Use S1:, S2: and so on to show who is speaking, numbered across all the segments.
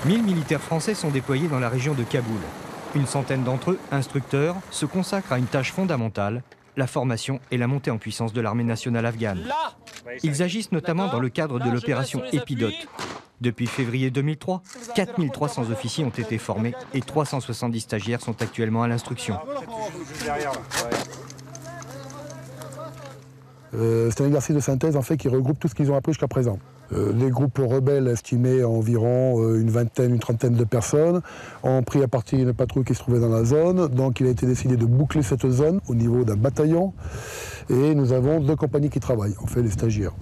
S1: 1000 militaires français sont déployés dans la région de Kaboul. Une centaine d'entre eux, instructeurs, se consacrent à une tâche fondamentale, la formation et la montée en puissance de l'armée nationale afghane. Ils agissent notamment dans le cadre de l'opération Épidote. Depuis février 2003, 4300 officiers ont été formés et 370 stagiaires sont actuellement à l'instruction.
S2: C'est un exercice de synthèse en fait, qui regroupe tout ce qu'ils ont appris jusqu'à présent. Les groupes rebelles estimés à environ une vingtaine, une trentaine de personnes ont pris à partie une patrouille qui se trouvait dans la zone. Donc il a été décidé de boucler cette zone au niveau d'un bataillon. Et nous avons 2 compagnies qui travaillent, on fait les stagiaires.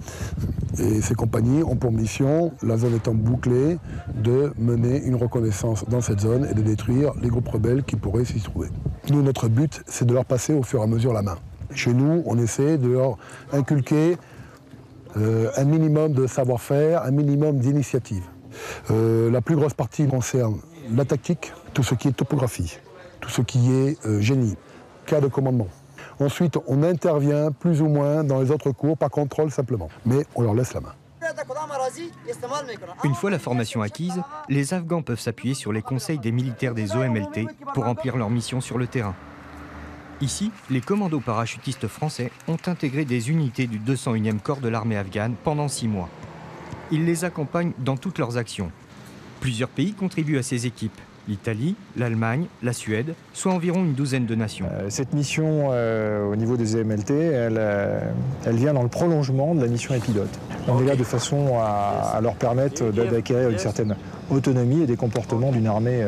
S2: Et ces compagnies ont pour mission, la zone étant bouclée, de mener une reconnaissance dans cette zone et de détruire les groupes rebelles qui pourraient s'y trouver. Nous, notre but, c'est de leur passer au fur et à mesure la main. Chez nous, on essaie de leur inculquer un minimum de savoir-faire, un minimum d'initiative. La plus grosse partie concerne la tactique, tout ce qui est topographie, tout ce qui est génie, cas de commandement. Ensuite, on intervient plus ou moins dans les autres cours, par contrôle simplement, mais on leur laisse la main.
S1: Une fois la formation acquise, les Afghans peuvent s'appuyer sur les conseils des militaires des OMLT pour remplir leur mission sur le terrain. Ici, les commandos parachutistes français ont intégré des unités du 201e corps de l'armée afghane pendant 6 mois. Ils les accompagnent dans toutes leurs actions. Plusieurs pays contribuent à ces équipes. L'Italie, l'Allemagne, la Suède, soit environ une douzaine de nations.
S3: Cette mission au niveau des EMLT, elle vient dans le prolongement de la mission Épidote. On est là de façon à leur permettre d'acquérir une certaine autonomie et des comportements d'une armée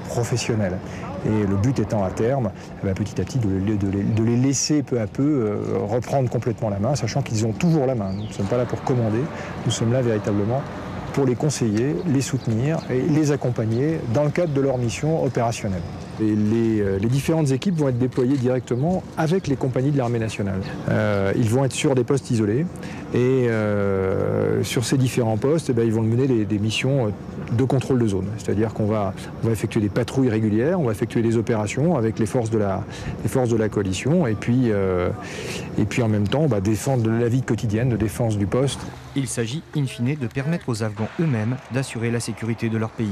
S3: professionnelle. Et le but étant à terme, petit à petit, de les laisser peu à peu reprendre complètement la main, sachant qu'ils ont toujours la main. Nous ne sommes pas là pour commander, nous sommes là véritablement pour les conseiller, les soutenir et les accompagner dans le cadre de leur mission opérationnelle. Et les différentes équipes vont être déployées directement avec les compagnies de l'armée nationale. Ils vont être sur des postes isolés et sur ces différents postes, ils vont mener des missions de contrôle de zone. C'est-à-dire qu'on va effectuer des patrouilles régulières, on va effectuer des opérations avec les forces de la coalition et puis en même temps défendre la vie quotidienne de défense du poste.
S1: Il s'agit in fine de permettre aux Afghans eux-mêmes d'assurer la sécurité de leur pays.